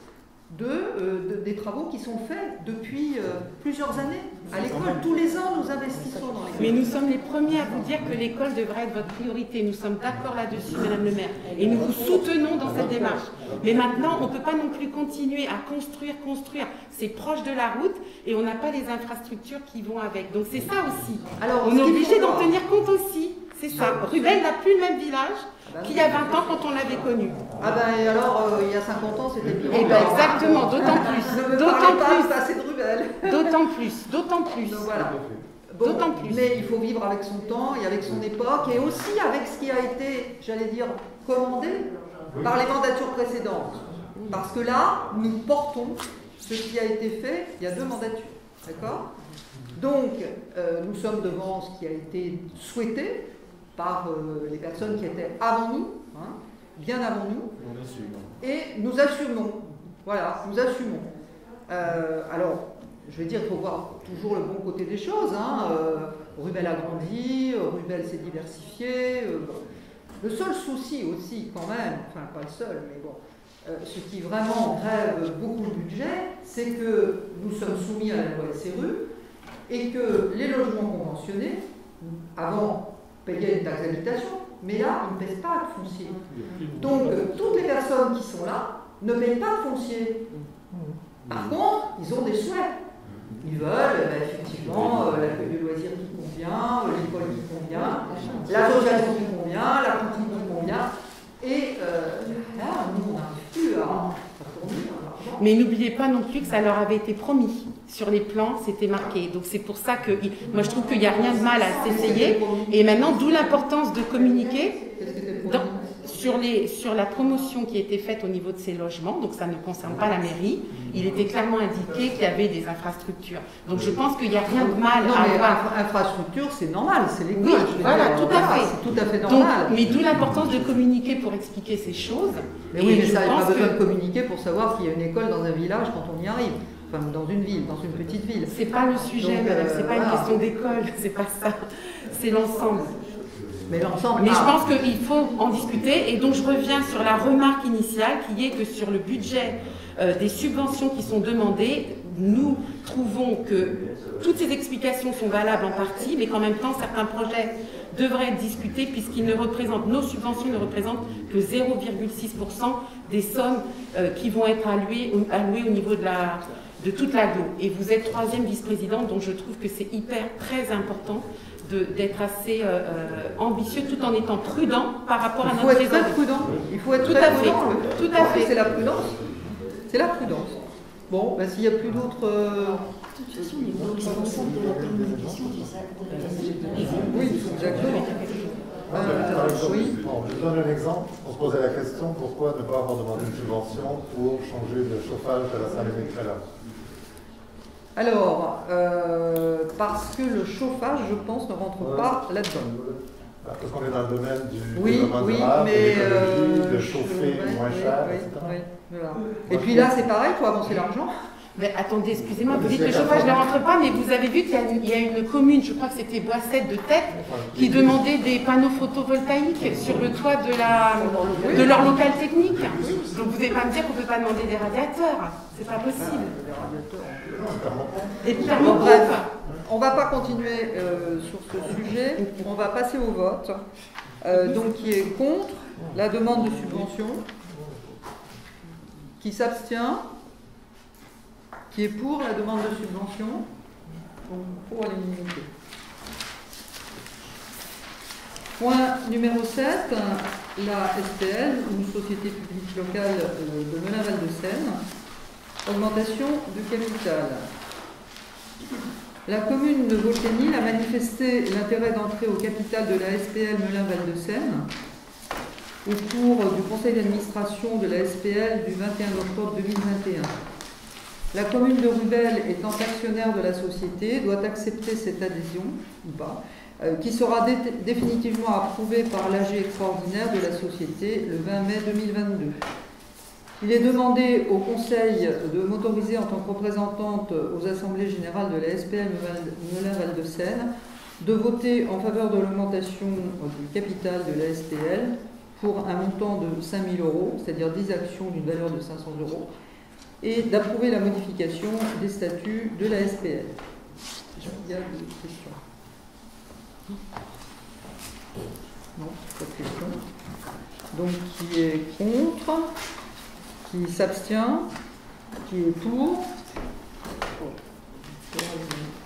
des travaux qui sont faits depuis plusieurs années. À l'école, tous les ans, nous investissons dans l'école.
Mais nous sommes les premiers à vous dire que l'école devrait être votre priorité. Nous sommes d'accord là-dessus, Madame le maire. Et nous vous soutenons dans cette démarche. Mais maintenant, on ne peut pas non plus continuer à construire. C'est proche de la route et on n'a pas les infrastructures qui vont avec. Donc c'est ça aussi. Alors, on est obligé d'en tenir compte aussi. C'est ça. Rubel n'a plus le même village qu'il y a 20 ans quand on l'avait connu.
Ah ben et alors, il y a 50 ans, c'était pire.
Eh ben exactement, d'autant plus.
Ne me parlez pas assez de Rubel.
D'autant plus.
Donc voilà.
Bon, d'autant plus.
Mais il faut vivre avec son temps et avec son époque et aussi avec ce qui a été, j'allais dire, commandé par les mandatures précédentes. Parce que là, nous portons ce qui a été fait il y a 2 mandatures. D'accord ? Donc, nous sommes devant ce qui a été souhaité par les personnes qui étaient avant nous, hein, bien avant nous, et nous assumons. Voilà, nous assumons. Alors, je vais dire, il faut voir toujours le bon côté des choses. Rubel a grandi, Rubel s'est diversifié. Le seul souci aussi, quand même, enfin pas le seul, mais bon, ce qui vraiment grève beaucoup le budget, c'est que nous sommes soumis à la loi SRU et que les logements conventionnés, avant, payaient une taxe d'habitation, mais là, ils ne paient pas de foncier. Donc, toutes les personnes qui sont là ne paient pas de foncier. Par contre, ils ont des souhaits. Ils veulent effectivement l'accueil de loisirs qui convient, l'école qui convient, l'association qui convient, la cantine qui convient. Et là, nous, on n'arrive plus à fournir.
Mais n'oubliez pas non plus que ça leur avait été promis. Sur les plans, c'était marqué. Donc c'est pour ça que moi je trouve qu'il n'y a rien de mal à s'essayer. Et maintenant, d'où l'importance de communiquer sur la promotion qui était faite au niveau de ces logements. Donc ça ne concerne pas la mairie. Il était clairement indiqué qu'il y avait des infrastructures. Donc je pense qu'il n'y a rien de mal à avoir.
Infrastructure, c'est normal, c'est l'école.
Oui, voilà, tout à fait.
C'est tout à fait normal.
Donc, mais d'où l'importance de communiquer pour expliquer ces choses.
Mais oui, mais ça n'a pas besoin de communiquer pour savoir qu'il y a une école dans un village quand on y arrive. Enfin, dans une ville, dans une petite ville.
C'est pas le sujet, madame, c'est pas une question d'école, c'est pas ça. C'est l'ensemble.
Mais l'ensemble.
Mais je pense qu'il faut en discuter. Et donc je reviens sur la remarque initiale qui est que sur le budget des subventions qui sont demandées, nous trouvons que toutes ces explications sont valables en partie, mais qu'en même temps certains projets devraient être discutés puisqu'ils ne représentent, nos subventions ne représentent que 0,6% des sommes qui vont être allouées au niveau de toute l'agglo. Et vous êtes 3e vice-présidente, donc je trouve que c'est très important d'être assez ambitieux tout en étant prudent par rapport à notre
trésor. Il faut être très prudent. Il faut être très prudent.
Tout à fait.
C'est la prudence. C'est la prudence. Bon, s'il n'y a plus d'autres...
De toute façon, les responsables de la communication
oui, exactement.
Oui. Je donne un exemple. On se posait la question pourquoi ne pas avoir demandé une subvention pour changer le chauffage de la salle électrique.
Alors, parce que le chauffage, je pense, ne rentre pas là-dedans.
Parce qu'on est dans le domaine du
développement
durable,
mais
de l'écologie, de chauffer moins cher, etc.
Voilà. Et puis là, c'est pareil, il faut avancer l'argent.
Mais attendez, excusez-moi, vous dites que le chauffage ne rentre pas, mais vous avez vu qu'il y a une commune, je crois que c'était Boissette de Tête, qui demandait des panneaux photovoltaïques sur le toit de leur local technique. Donc vous n'allez pas me dire qu'on ne peut pas demander des radiateurs. C'est pas possible.
Et bon, bref, on ne va pas continuer sur ce sujet. On va passer au vote. Donc qui est contre la demande de subvention? Qui s'abstient? Qui est pour la demande de subvention? Pour à l'unanimité. Point numéro 7, la SPL, une société publique locale de Melun-Val de Seine, augmentation du capital. La commune de Vauchénil a manifesté l'intérêt d'entrer au capital de la SPL Melun-Val de Seine au cours du conseil d'administration de la SPL du 21 octobre 2021. La commune de Rubel, étant actionnaire de la société, doit accepter cette adhésion, ou pas, qui sera définitivement approuvée par l'AG extraordinaire de la société le 20 mai 2022. Il est demandé au Conseil de m'autoriser en tant que représentante aux assemblées générales de la SPL Melun-Val de Seine de voter en faveur de l'augmentation du capital de la SPL pour un montant de 5 000 €, c'est-à-dire 10 actions d'une valeur de 500 €, et d'approuver la modification des statuts de la SPL. Il y a des questions? Non, pas de questions. Donc, qui est contre? Qui s'abstient? Qui est pour?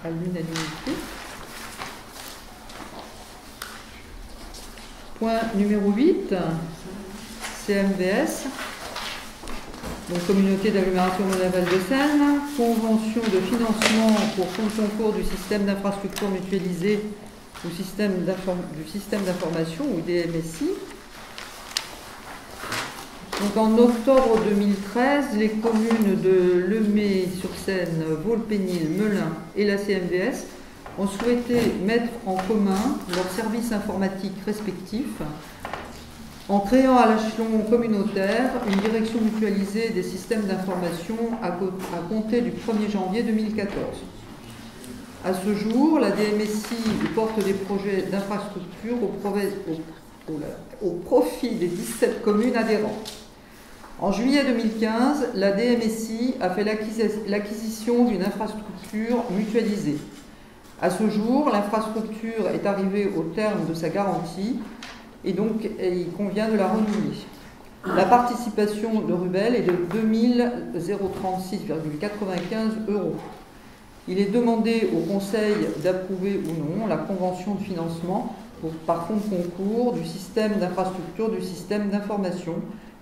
À l'unanimité. Point numéro 8, CMVS. Donc, Communauté d'agglomération Melun-Val de Seine, convention de financement pour fonds de concours du système d'infrastructure mutualisé du système d'information ou DMSI. Donc, en octobre 2013, les communes de Lemay-sur-Seine, Vaux-le-Pénil, Melun et la CMVS ont souhaité mettre en commun leurs services informatiques respectifs en créant à l'échelon communautaire une direction mutualisée des systèmes d'information à compter du 1er janvier 2014. À ce jour, la DMSI porte des projets d'infrastructure au profit des 17 communes adhérentes. En juillet 2015, la DMSI a fait l'acquisition d'une infrastructure mutualisée. À ce jour, l'infrastructure est arrivée au terme de sa garantie et donc il convient de la renouveler. La participation de Rubel est de 2036,95 €. Il est demandé au Conseil d'approuver ou non la convention de financement par fonds de concours du système d'infrastructure, du système d'information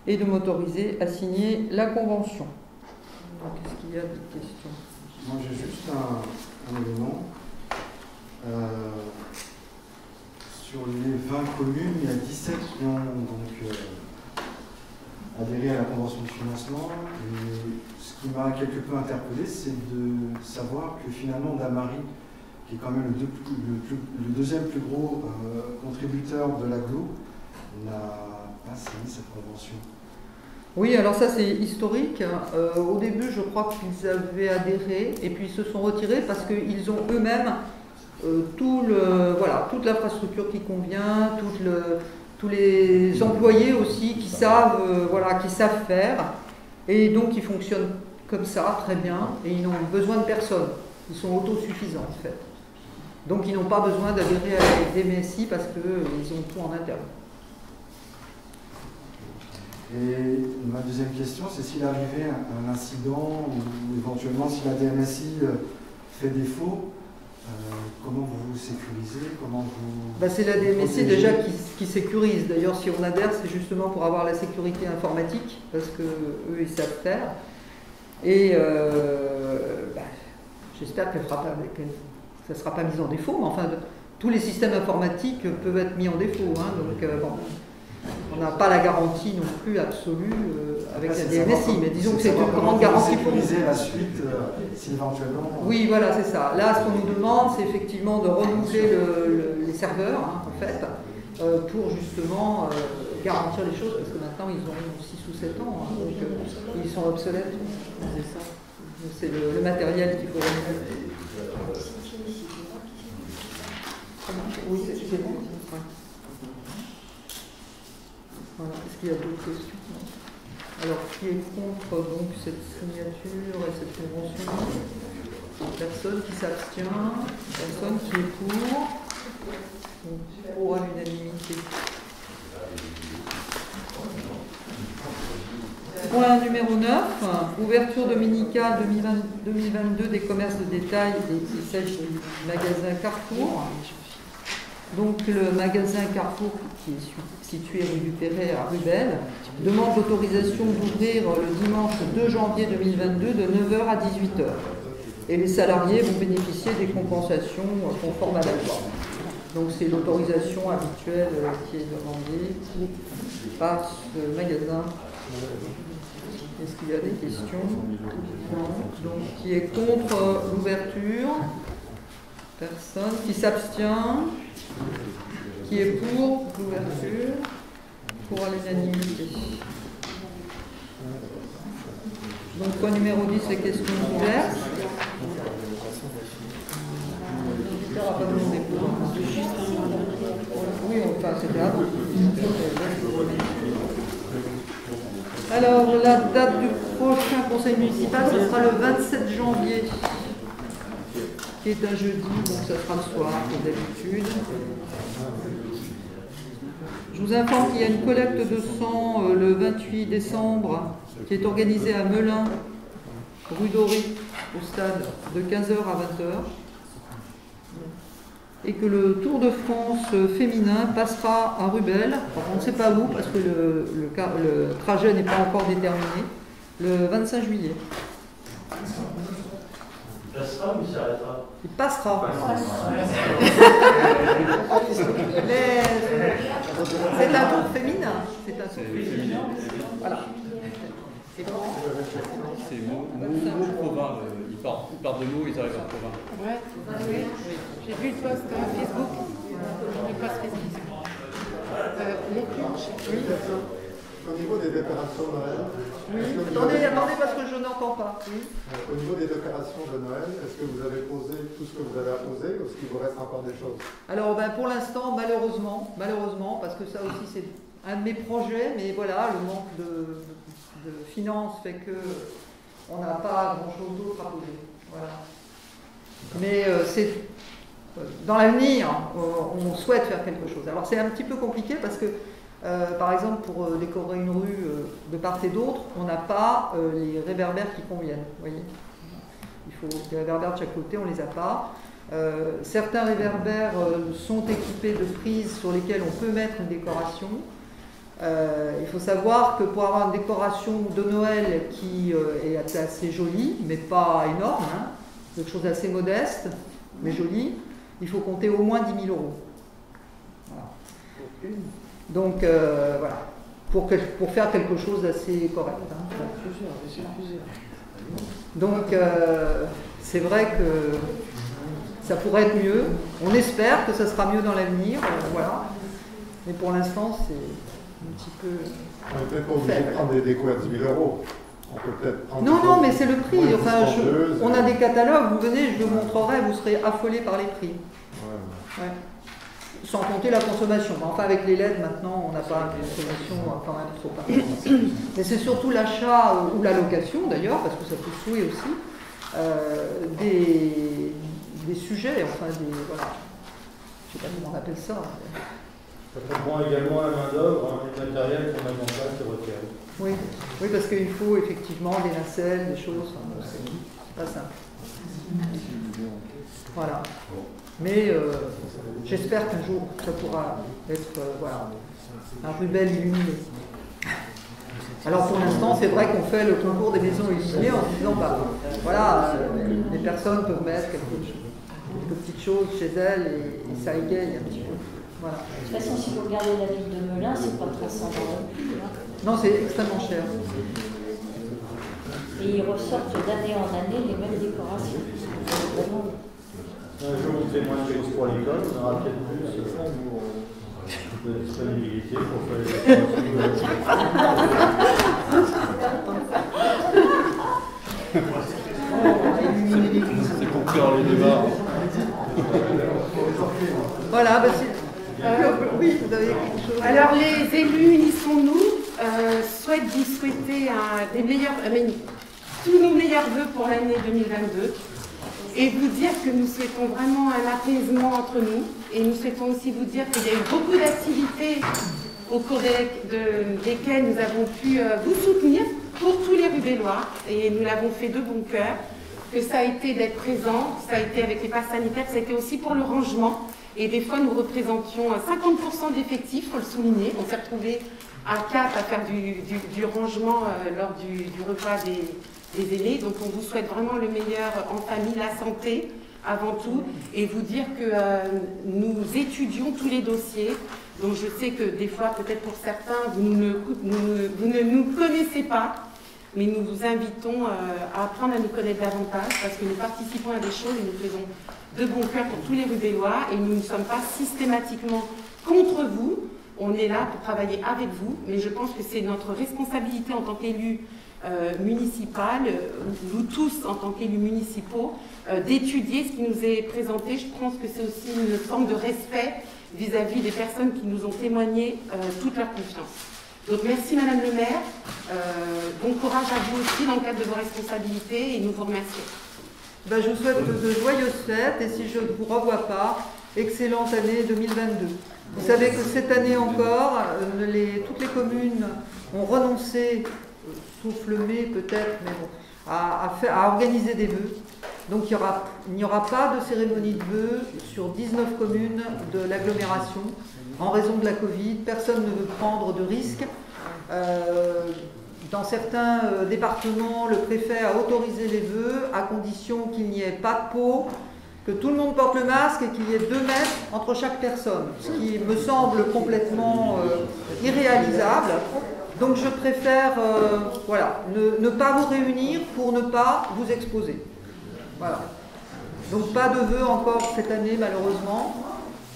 et de m'autoriser à signer la convention. Est-ce qu'il y a des questions?
Moi j'ai juste un élément. Sur les 20 communes, il y a 17 qui ont donc adhéré à la convention de financement. Et ce qui m'a quelque peu interpellé, c'est de savoir que finalement Damary, qui est quand même le deuxième plus gros contributeur de l'agglo, n'a pas signé cette convention.
Oui, alors ça c'est historique. Au début, je crois qu'ils avaient adhéré et puis ils se sont retirés parce qu'ils ont eux-mêmes toute l'infrastructure qui convient, tous les employés aussi qui savent faire, et donc ils fonctionnent comme ça très bien et ils n'ont besoin de personne. Ils sont autosuffisants en fait. Donc ils n'ont pas besoin d'adhérer à la DMSI parce qu'ils ont tout en interne.
Et ma deuxième question, c'est s'il arrivait un incident ou éventuellement si la DMSI fait défaut, comment vous vous sécurisez,
c'est la DMSI déjà qui sécurise. D'ailleurs, si on adhère, c'est justement pour avoir la sécurité informatique, parce qu'eux, ils savent faire. Et j'espère que ça ne sera pas mis en défaut, mais enfin, tous les systèmes informatiques peuvent être mis en défaut. Donc, on n'a pas la garantie non plus absolue avec la DMSI, mais disons que c'est une grande garantie pour nous.
La suite, si éventuellement...
Oui, voilà, c'est ça. Là, ce qu'on nous demande, c'est effectivement de renouveler les serveurs, en fait, pour justement garantir les choses, parce que maintenant, ils ont 6 ou 7 ans, donc ils sont obsolètes. C'est le matériel qu'il faut renouveler. Oui, c'est bon. Voilà. Est-ce qu'il y a d'autres questions? Alors, qui est contre donc, cette signature et cette convention? Personne qui s'abstient, personne qui est pour. Donc, pour à l'unanimité. Point numéro 9, ouverture dominicale 2022 des commerces de détail, il s'agit du magasin Carrefour. Donc le magasin Carrefour, qui est situé rue du Perret à Rubel, demande l'autorisation d'ouvrir le dimanche 2 janvier 2022 de 9h à 18h. Et les salariés vont bénéficier des compensations conformes à la loi. Donc c'est l'autorisation habituelle qui est demandée par ce magasin. Est-ce qu'il y a des questions? Non. Donc qui est contre l'ouverture? Personne. Qui s'abstient? Qui est pour l'ouverture? Pour à l'unanimité. Donc point numéro 10, les questions diverses. Oui, enfin c'est grave. Alors la date du prochain conseil municipal, ce sera le 27 janvier. Qui est un jeudi, donc ça sera le soir, comme d'habitude. Je vous informe qu'il y a une collecte de sang le 28 décembre qui est organisée à Melun, rue Doré, au stade, de 15h à 20h. Et que le Tour de France féminin passera à Rubel, on ne sait pas où parce que le trajet n'est pas encore déterminé, le 25 juillet.
Il passera ou il s'arrêtera?
Il passera. C'est un tour féminin. C'est un tour féminin. Voilà. C'est quand?
C'est Meaux-Provins. Ils partent de Meaux, ils arrivent à Provins.
Ouais, j'ai vu le post Facebook. Le post Facebook.
Oui. Au niveau des décorations de Noël.
Oui. Attendez, parce que je n'entends pas. Oui.
Au niveau des décorations de Noël, est-ce que vous avez posé tout ce que vous avez à poser ou est-ce qu'il vous reste encore des choses?
Alors pour l'instant, malheureusement, parce que ça aussi c'est un de mes projets, mais voilà, le manque de finances fait que on n'a pas grand-chose d'autre à poser. Voilà. Mais c'est dans l'avenir, on souhaite faire quelque chose. Alors c'est un petit peu compliqué parce que par exemple, pour décorer une rue de part et d'autre, on n'a pas les réverbères qui conviennent. Vous voyez, il faut les réverbères de chaque côté, on ne les a pas. Certains réverbères sont équipés de prises sur lesquelles on peut mettre une décoration. Il faut savoir que pour avoir une décoration de Noël qui est assez jolie, mais pas énorme, hein, quelque chose d'assez modeste, mais joli, il faut compter au moins 10 000 €. Voilà. Donc voilà, pour faire quelque chose d'assez correct. Hein. Donc c'est vrai que ça pourrait être mieux. On espère que ça sera mieux dans l'avenir, voilà. Mais pour l'instant, c'est un petit peu.
On peut peut-être pas obligé de prendre des décos à 10 000 €. On peut peut-être prendre.
Non, mais c'est le prix. Enfin, on a des catalogues, vous venez, je vous montrerai, vous serez affolés par les prix. Ouais. Sans compter la consommation. Enfin, avec les LED, maintenant, on n'a pas une consommation quand même trop importante. Mais c'est surtout l'achat ou la location, d'ailleurs, parce que ça peut souiller aussi, des sujets, enfin, voilà. Je ne sais pas comment on appelle ça.
Ça prend également la main-d'œuvre, les matériels qu'on a en place et requiert.
Oui, parce qu'il faut effectivement des nacelles, des choses, c'est pas simple. Voilà. Mais j'espère qu'un jour ça pourra être un Rubel illuminé. Alors pour l'instant, c'est vrai qu'on fait le concours des maisons illuminées en disant, voilà, les personnes peuvent mettre quelques petites choses chez elles et ça égaye un petit peu. Voilà.
De toute façon, si vous regardez la ville de Melun, c'est pas transcendant non plus.
Non, c'est extrêmement cher.
Et ils ressortent d'année en année les mêmes décorations.
Un jour, on fait moins de choses pour l'école, on aura peut-être plus de disponibilité pour faire les décorations.
C'est pour clore les débats.
Voilà, oui, vous avez quelque chose.
Alors, les élus Unissons-nous souhaitent vous souhaiter tous nos meilleurs vœux pour l'année 2022 et vous dire que nous souhaitons vraiment un apaisement entre nous et nous souhaitons aussi vous dire qu'il y a eu beaucoup d'activités au cours desquelles nous avons pu vous soutenir pour tous les Rubellois et nous l'avons fait de bon cœur, que ça a été d'être présent, ça a été avec les passes sanitaires, ça a été aussi pour le rangement. Et des fois, nous représentions 50% d'effectifs, il faut le souligner. On s'est retrouvés à 4 à faire du rangement lors du repas des aînés. Donc, on vous souhaite vraiment le meilleur en famille, la santé avant tout, et vous dire que nous étudions tous les dossiers. Donc, je sais que des fois, peut-être pour certains, vous ne nous connaissez pas, mais nous vous invitons à apprendre à nous connaître davantage parce que nous participons à des choses et nous faisons de bon cœur pour tous les Rubellois et nous ne sommes pas systématiquement contre vous. On est là pour travailler avec vous, mais je pense que c'est notre responsabilité en tant qu'élus municipal, nous tous en tant qu'élus municipaux, d'étudier ce qui nous est présenté. Je pense que c'est aussi une forme de respect vis-à-vis des personnes qui nous ont témoigné toute leur confiance. Donc merci Madame le maire, bon courage à vous aussi dans le cadre de vos responsabilités et nous vous remercions.
Je vous souhaite de joyeuses fêtes et si je ne vous revois pas, excellente année 2022. Vous savez que cette année encore, toutes les communes ont renoncé, sauf le mai peut-être, mais bon, à organiser des vœux. Donc il n'y aura pas de cérémonie de vœux sur 19 communes de l'agglomération en raison de la Covid. Personne ne veut prendre de risques. Dans certains départements, le préfet a autorisé les vœux à condition qu'il n'y ait pas de pot, que tout le monde porte le masque et qu'il y ait 2 mètres entre chaque personne, ce qui me semble complètement irréalisable. Donc je préfère ne pas vous réunir pour ne pas vous exposer. Voilà. Donc pas de vœux encore cette année malheureusement.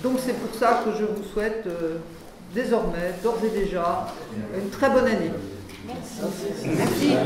Donc c'est pour ça que je vous souhaite désormais, d'ores et déjà, une très bonne année.
Merci.